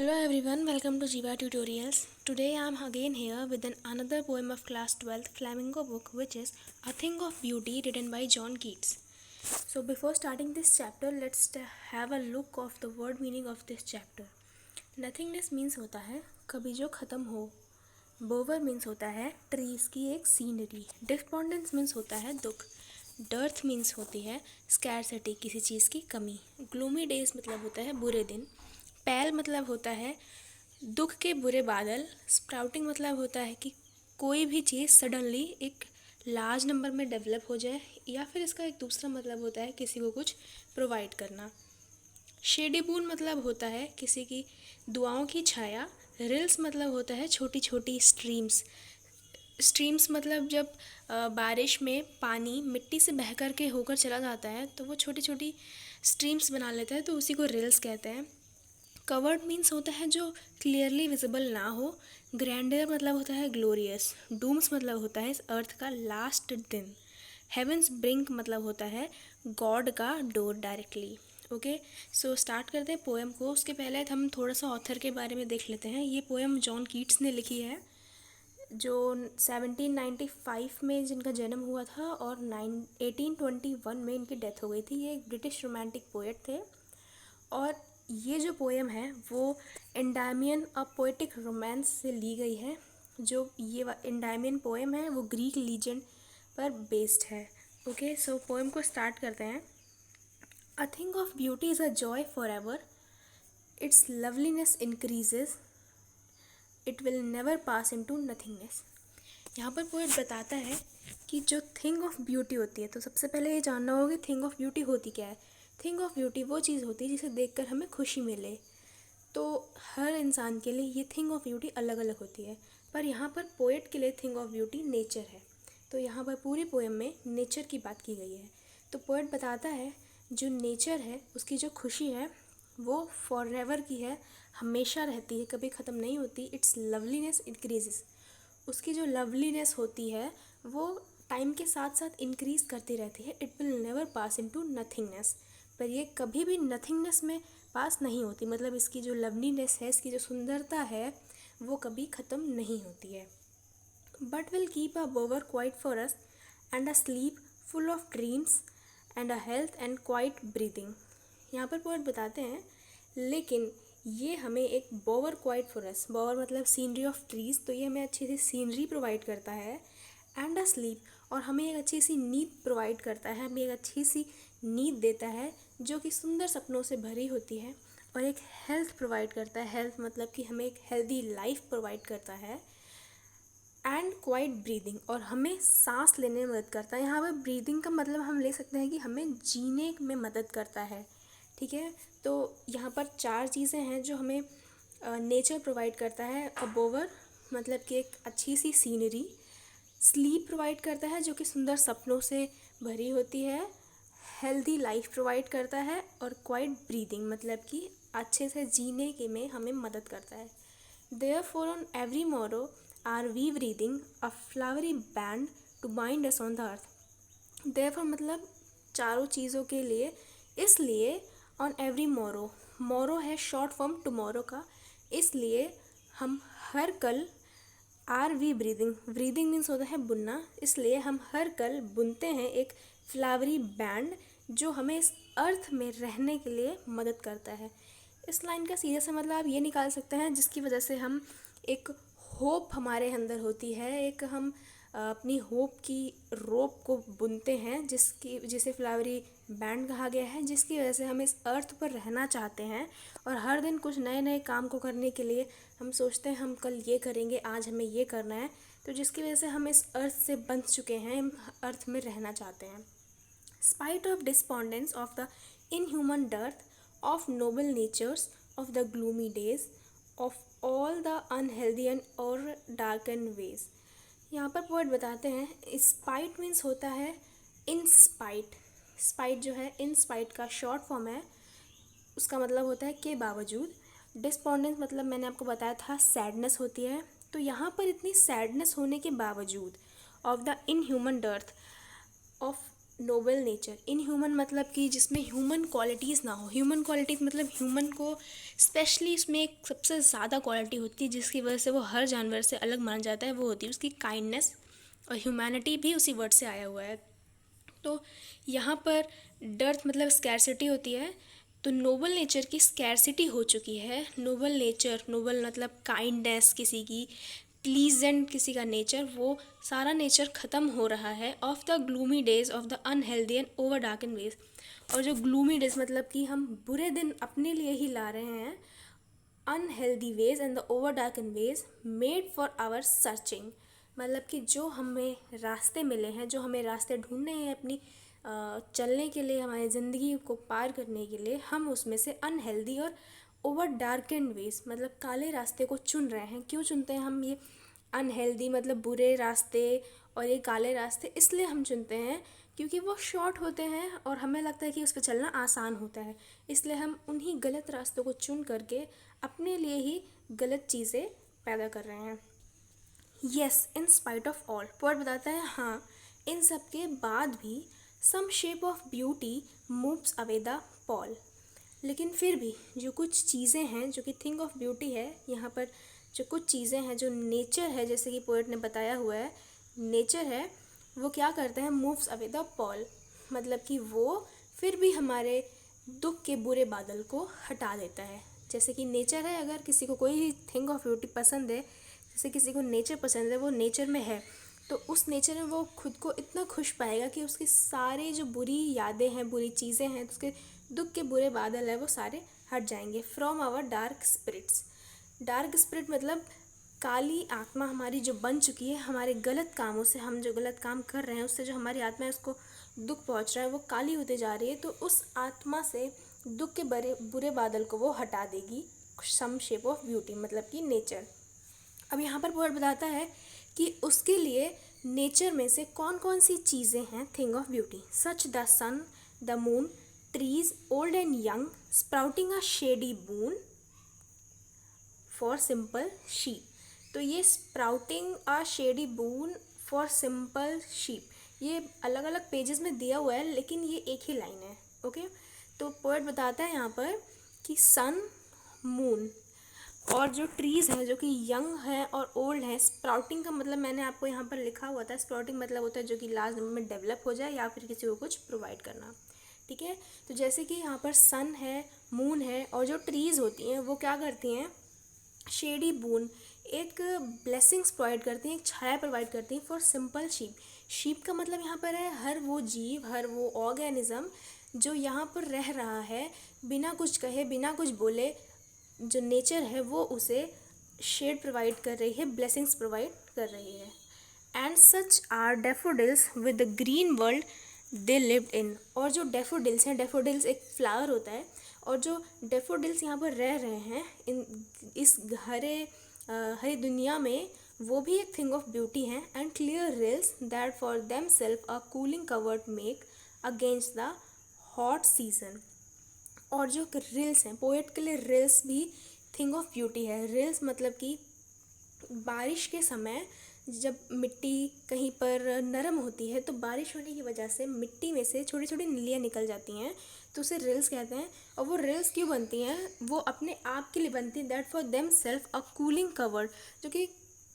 Hello everyone, welcome to Jiva Tutorials. Today I am again here with another poem of class 12th Flamingo book, which is A Thing of Beauty, written by John Keats. So before starting this chapter, let's have a look of the word meaning of this chapter. Nothingness means होता है कभी जो ख़त्म हो. बोवर means होता है trees की एक सीनरी. डिस्पोंडेंस मीन्स होता है दुख. डर्थ मीन्स होती है स्कैरसिटी, किसी चीज़ की कमी. ग्लूमी डेज मतलब होता है बुरे दिन. पैल मतलब होता है दुख के बुरे बादल. स्प्राउटिंग मतलब होता है कि कोई भी चीज़ सडनली एक लार्ज नंबर में डेवलप हो जाए, या फिर इसका एक दूसरा मतलब होता है किसी को कुछ प्रोवाइड करना. शेडी बून मतलब होता है किसी की दुआओं की छाया. रिल्स मतलब होता है छोटी छोटी स्ट्रीम्स. स्ट्रीम्स मतलब जब बारिश में पानी मिट्टी से बह कर के होकर चला जाता है तो वो छोटी छोटी स्ट्रीम्स बना लेता है, तो उसी को रिल्स कहते हैं. कवर्ड मीन्स होता है जो क्लियरली विजिबल ना हो. ग्रैंडर मतलब होता है ग्लोरियस. डूम्स मतलब होता है इस अर्थ का लास्ट दिन. हेवंस ब्रिंक मतलब होता है गॉड का door directly. Okay, so start करते हैं पोएम को. उसके पहले हम थोड़ा सा ऑथर के बारे में देख लेते हैं. ये पोएम जॉन कीट्स ने लिखी है, जो 1795 में जिनका जन्म हुआ था, और 1821 में इनकी डेथ हो गई थी. ये एक ब्रिटिश रोमांटिक पोएट थे, और ये जो पोएम है वो एंडायमियन अ पोएटिक रोमांस से ली गई है. जो ये एंडायमियन पोएम है वो ग्रीक लीजेंड पर बेस्ड है. ओके, सो पोएम को स्टार्ट करते हैं. A thing of beauty is a joy forever. Its loveliness increases. It will never pass into nothingness. यहाँ पर पोएट बताता है कि जो थिंग ऑफ ब्यूटी होती है, तो सबसे पहले ये जानना होगा कि थिंग ऑफ ब्यूटी होती क्या है. थिंग ऑफ ब्यूटी वो चीज़ होती है जिसे देखकर हमें खुशी मिले. तो हर इंसान के लिए ये थिंग ऑफ ब्यूटी अलग अलग होती है, पर यहाँ पर पोएट के लिए थिंग ऑफ ब्यूटी नेचर है. तो यहाँ पर पूरी पोएम में नेचर की बात की गई है. तो पोएट बताता है जो नेचर है उसकी जो खुशी है वो फॉर एवर की है, हमेशा रहती है, कभी ख़त्म नहीं होती. It's loveliness increases. उसकी जो लवलीनेस होती है वो टाइम के साथ साथ इंक्रीज़ करती रहती है. It will never pass into nothingness. पर ये कभी भी नथिंगनेस में पास नहीं होती. मतलब इसकी जो लवलीनेस है, इसकी जो सुंदरता है, वो कभी ख़त्म नहीं होती है. But will keep a बोवर quiet for us and a slip full of dreams and a health and quite breathing. यहाँ पर पोएट बताते हैं लेकिन ये हमें एक बोवर क्वाइट फॉर अस. बोवर मतलब सीनरी ऑफ ट्रीज़, तो ये हमें अच्छी सी सीनरी प्रोवाइड करता है. एंड अ स्लीप, और हमें एक अच्छी सी नींद प्रोवाइड करता है, हमें एक अच्छी सी नींद देता है जो कि सुंदर सपनों से भरी होती है. और एक हेल्थ प्रोवाइड करता है. हेल्थ मतलब कि हमें एक हेल्दी लाइफ प्रोवाइड करता है. एंड क्वाइट ब्रीदिंग, और हमें सांस लेने में मदद करता है. यहाँ पर ब्रीदिंग का मतलब हम ले सकते हैं कि हमें जीने में मदद करता है. ठीक है, तो यहाँ पर 4 चीज़ें हैं जो हमें नेचर प्रोवाइड करता है. अ बोवर मतलब कि एक अच्छी सी सीनरी. स्लीप प्रोवाइड करता है जो कि सुंदर सपनों से भरी होती है. हेल्दी लाइफ प्रोवाइड करता है. और क्वाइट ब्रीदिंग मतलब कि अच्छे से जीने के में हमें मदद करता है. Therefore on every morrow are we breathing a flowery band to bind us on the earth. Therefore मतलब चारों चीज़ों के लिए, इसलिए ऑन एवरी मॉरो, मॉरो है शॉर्ट फॉर्म टुमारो का, इसलिए हम हर कल are we breathing, breathing means होता है बुनना, इसलिए हम हर कल बुनते हैं एक फ्लावरी बैंड जो हमें इस अर्थ में रहने के लिए मदद करता है. इस लाइन का सीधा सा मतलब आप ये निकाल सकते हैं जिसकी वजह से हम एक होप हमारे अंदर होती है, एक हम अपनी होप की रोप को बुनते हैं जिसे फ्लावरी बैंड कहा गया है, जिसकी वजह से हम इस अर्थ पर रहना चाहते हैं. और हर दिन कुछ नए नए काम को करने के लिए हम सोचते हैं हम कल ये करेंगे, आज हमें ये करना है, तो जिसकी वजह से हम इस अर्थ से बंध चुके हैं, हम अर्थ में रहना चाहते हैं. Spite of despondence of the inhuman dearth of noble natures of the gloomy days of all the unhealthy and or darkened ways. यहाँ पर पोएट बताते हैं स्पाइट मीन्स होता है इन स्पाइट. स्पाइट जो है इन स्पाइट का शॉर्ट फॉर्म है, उसका मतलब होता है के बावजूद. डिस्पोंडेंस मतलब मैंने आपको बताया था सैडनेस होती है. तो यहाँ पर इतनी सैडनेस होने के बावजूद of the inhuman dearth, of noble nature. Inhuman मतलब कि जिसमें ह्यूमन क्वालिटीज़ ना हो। ह्यूमन क्वालिटीज़ मतलब ह्यूमन को स्पेशली उसमें एक सबसे ज़्यादा क्वालिटी होती है जिसकी वजह से वो हर जानवर से अलग माना जाता है, वो होती है उसकी काइंडनेस। और ह्यूमैनिटी भी उसी वर्ड से आया हुआ है। तो यहाँ पर डर्थ मतलब स्कैरसिटी होती है, तो नोबल नेचर की स्कैरसिटी हो चुकी है। नोबल नेचर, नोबल मतलब काइंडनेस, किसी की प्लीजेंट, किसी का नेचर, वो सारा नेचर ख़त्म हो रहा है। Of the gloomy days of the unhealthy and over darken ways. और जो ग्लूमी डेज मतलब कि हम बुरे दिन अपने लिए ही ला रहे हैं, unhealthy ways and the over darken ways made for our searching. मतलब कि जो हमें रास्ते मिले हैं, जो हमें रास्ते ढूंढने हैं अपनी चलने के लिए, हमारी ज़िंदगी को पार करने के लिए, हम उसमें से अनहेल्दी और ओवर डार्कन वेज मतलब काले रास्ते को चुन रहे हैं। क्यों चुनते हैं हम ये अनहेल्दी मतलब बुरे रास्ते और ये काले रास्ते? इसलिए हम चुनते हैं क्योंकि वो शॉर्ट होते हैं और हमें लगता है कि उस पर चलना आसान होता है। इसलिए हम उन्हीं गलत रास्तों को चुन करके अपने लिए ही गलत चीज़ें पैदा कर रहे हैं। Yes, in spite of all, poet बताता है हाँ, इन सब के बाद भी some shape of beauty moves away the pall. लेकिन फिर भी जो कुछ चीज़ें हैं, जो कि थिंग ऑफ ब्यूटी है, यहाँ पर जो कुछ चीज़ें हैं, जो नेचर है, जैसे कि पोएट ने बताया हुआ है, नेचर है, वो क्या करता है? Moves away the Paul. मतलब कि वो फिर भी हमारे दुख के बुरे बादल को हटा देता है। जैसे कि नेचर है, अगर किसी को कोई थिंग ऑफ ब्यूटी पसंद है, जैसे किसी को नेचर पसंद है, वो नेचर में है, तो उस नेचर में वो खुद को इतना खुश पाएगा कि उसकी सारी जो बुरी यादें हैं, बुरी चीज़ें हैं, उसके दुख के बुरे बादल हैं, वो सारे हट जाएंगे। From our dark spirits. Dark spirit मतलब काली आत्मा हमारी जो बन चुकी है, हमारे गलत कामों से, हम जो गलत काम कर रहे हैं उससे जो हमारी आत्मा है उसको दुख पहुंच रहा है, वो काली होते जा रही है। तो उस आत्मा से दुख के बुरे बादल को वो हटा देगी सम शेप ऑफ ब्यूटी मतलब कि नेचर। अब यहाँ पर पोएट बताता है कि उसके लिए नेचर में से कौन कौन सी चीज़ें हैं thing of beauty. Such the sun, the moon, trees old and young, sprouting a shady boon for simple sheep. तो ये sprouting a shady boon for simple sheep, ये अलग अलग पेजेस में दिया हुआ है, लेकिन ये एक ही लाइन है। ओके, तो पोएट बताता है यहाँ पर कि सन, मून और जो ट्रीज़ हैं जो कि यंग हैं और ओल्ड हैं। स्प्राउटिंग का मतलब मैंने आपको यहाँ पर लिखा हुआ था, स्प्राउटिंग मतलब होता है जो कि लास्ट में डेवलप हो जाए या फिर किसी को कुछ प्रोवाइड करना। ठीक है, तो जैसे कि यहाँ पर सन है, मून है, और जो ट्रीज़ होती हैं वो क्या करती हैं? शेडी बून, एक ब्लेसिंग्स प्रोवाइड करती हैं, एक छाया प्रोवाइड करती हैं फॉर सिंपल शीप। शीप का मतलब यहाँ पर है हर वो जीव, हर वो ऑर्गेनिज्म जो यहाँ पर रह रहा है बिना कुछ कहे, बिना कुछ बोले। जो नेचर है वो उसे शेड प्रोवाइड कर रही है, ब्लेसिंग्स प्रोवाइड कर रही है। And such are daffodils with the green world they lived in. और जो डेफोडिल्स हैं, डेफोडिल्स एक फ्लावर होता है, और जो डेफोडिल्स यहाँ पर रह रहे हैं इस हरी दुनिया में, वो भी एक थिंग ऑफ ब्यूटी है। And clear reels that for them self a cooling covered make against the hot season. और जो रिल्स हैं, पोएट के लिए रिल्स भी थिंग ऑफ ब्यूटी है। रिल्स मतलब कि बारिश के समय जब मिट्टी कहीं पर नरम होती है, तो बारिश होने की वजह से मिट्टी में से छोटी छोटी नलियाँ निकल जाती हैं, तो उसे रिल्स कहते हैं। और वो रिल्स क्यों बनती हैं? वो अपने आप के लिए बनती हैं, that for them self a cooling cover, जो कि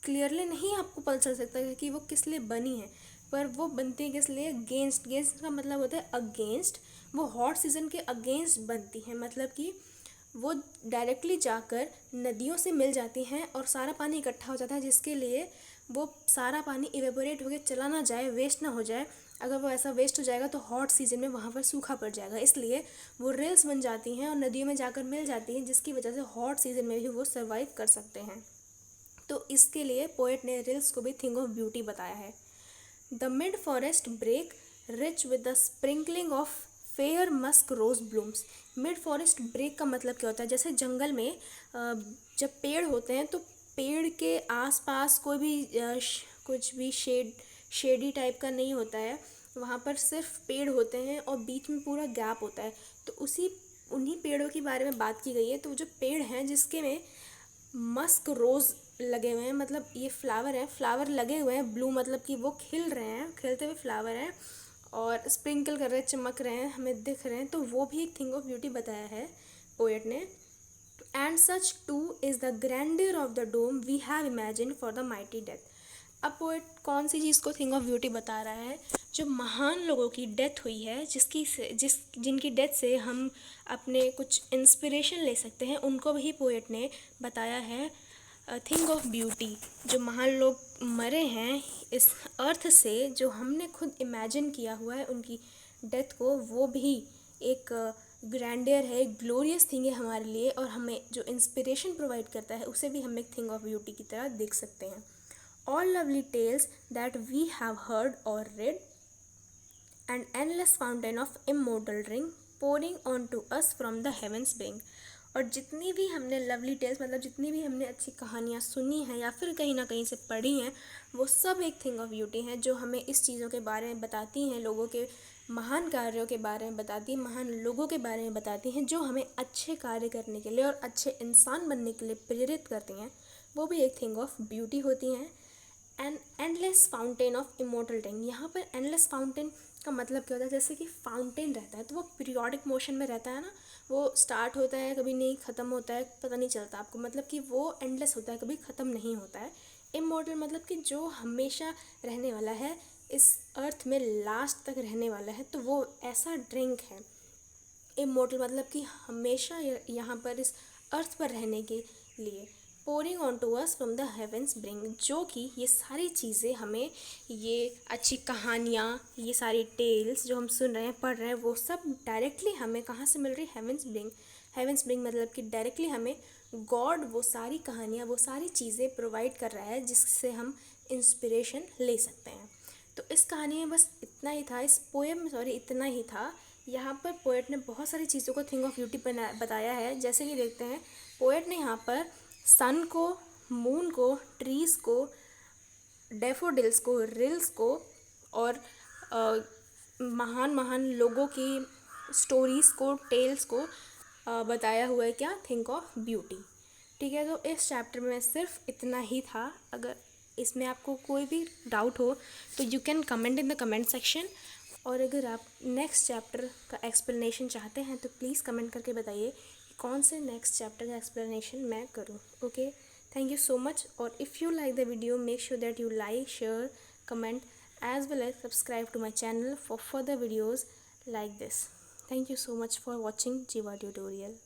क्लियरली नहीं आपको पता चल सकता है कि वो किस लिए बनी है, पर वो बनती है किस लिए? अगेंस्ट। अगेंस्ट का मतलब होता है अगेंस्ट, वो हॉट सीज़न के अगेंस्ट बनती हैं। मतलब कि वो डायरेक्टली जाकर नदियों से मिल जाती हैं और सारा पानी इकट्ठा हो जाता है, जिसके लिए वो सारा पानी इवेपोरेट होकर चला ना जाए, वेस्ट ना हो जाए। अगर वो ऐसा वेस्ट हो जाएगा तो हॉट सीजन में वहाँ पर सूखा पड़ जाएगा, इसलिए वो रिल्स बन जाती हैं और नदियों में जाकर मिल जाती हैं, जिसकी वजह से हॉट सीजन में भी वो सर्वाइव कर सकते हैं। तो इसके लिए पोएट ने रिल्स को भी थिंग ऑफ ब्यूटी बताया है। The mid forest brake rich with the sprinkling of fair musk rose blooms. Mid forest brake का मतलब क्या होता है? जैसे जंगल में जब पेड़ होते हैं तो पेड़ के आसपास कोई भी कुछ भी शेडी टाइप का नहीं होता है, वहाँ पर सिर्फ पेड़ होते हैं और बीच में पूरा गैप होता है। तो उन्हीं पेड़ों के बारे में बात की गई है। तो जो पेड़ हैं जिसके में मस्क रोज़ लगे हुए हैं, मतलब ये फ्लावर है, फ्लावर लगे हुए हैं, ब्लू मतलब कि वो खिल रहे हैं, खिलते हुए फ्लावर हैं, और स्प्रिंकल कर रहे हैं, चमक रहे हैं, हमें दिख रहे हैं, तो वो भी एक थिंग ऑफ ब्यूटी बताया है पोएट ने. And such too is the grandeur of the doom we have imagine for the mighty death. अब पोएट कौन सी चीज़ को थिंग ऑफ ब्यूटी बता रहा है? जो महान लोगों की डेथ हुई है, जिनकी डेथ से हम अपने कुछ इंस्पिरेशन ले सकते हैं, उनको भी पोएट ने बताया है थिंग ऑफ ब्यूटी. जो महान लोग मरे हैं इस अर्थ से, जो हमने खुद इमेजिन किया हुआ है उनकी डेथ को, वो भी एक ग्रैंडियर है, ग्लोरियस थिंग है हमारे लिए, और हमें जो इंस्पिरेशन प्रोवाइड करता है उसे भी हम एक थिंग ऑफ ब्यूटी की तरह देख सकते हैं. All lovely tales that we have heard or read, an endless fountain of immortal ring pouring onto us from the heavens bring. और जितनी भी हमने लवली टेल्स, मतलब जितनी भी हमने अच्छी कहानियाँ सुनी हैं या फिर कहीं ना कहीं से पढ़ी हैं, वो सब एक थिंग ऑफ ब्यूटी हैं, जो हमें इस चीज़ों के बारे में बताती हैं, लोगों के महान कार्यों के बारे में बताती हैं, महान लोगों के बारे में बताती हैं, जो हमें अच्छे कार्य करने के लिए और अच्छे इंसान बनने के लिए प्रेरित करती हैं. वो भी एक थिंग ऑफ ब्यूटी होती हैं. An endless fountain of immortal टिंग. यहाँ पर एंडलेस फाउंटेन का मतलब क्या होता है? जैसे कि फाउंटेन रहता है तो वो पीरियोडिक मोशन में रहता है ना, वो स्टार्ट होता है, कभी नहीं ख़त्म होता है, पता नहीं चलता आपको, मतलब कि वो एंडलेस होता है, कभी ख़त्म नहीं होता है. इमोर्टल मतलब कि जो हमेशा रहने वाला है, इस अर्थ में लास्ट तक रहने वाला है, तो वो ऐसा ड्रिंक है. इमोर्टल मतलब कि हमेशा यहाँ पर इस अर्थ पर रहने के लिए. Pouring onto us from the heavens brink, जो कि ये सारी चीज़ें हमें, ये अच्छी कहानियाँ, ये सारी टेल्स जो हम सुन रहे हैं, पढ़ रहे हैं, वो सब डायरेक्टली हमें कहाँ से मिल रही है? Heaven's bring. हेवेंस ब्रिंग मतलब कि डायरेक्टली हमें गॉड वो सारी कहानियाँ, वो सारी चीज़ें प्रोवाइड कर रहा है, जिससे हम इंस्पिरेशन ले सकते हैं. तो इस कहानी में बस इतना ही था, इस पोएम में इतना ही था. यहाँ पर पोएट ने बहुत सारी चीज़ों को थिंग ऑफ ब्यूटी बताया है. जैसे कि देखते हैं, पोएट ने यहाँ पर सन को, मून को, ट्रीज़ को, डैफोडिल्स को, रिल्स को, और महान महान लोगों की स्टोरीज़ को, टेल्स को बताया हुआ है क्या? Think of beauty. ठीक है, तो इस चैप्टर में सिर्फ इतना ही था. अगर इसमें आपको कोई भी डाउट हो तो you can comment in the comment section. और अगर आप नेक्स्ट चैप्टर का एक्सप्लेनेशन चाहते हैं तो प्लीज़ कमेंट करके बताइए कि कौन से नेक्स्ट चैप्टर का एक्सप्लेनेशन मैं करूं. Okay, thank you so much. और if you like the video, make sure that you like, share, comment, as well as subscribe to my channel for further videos like this. Thank you so much for watching Jiva tutorial.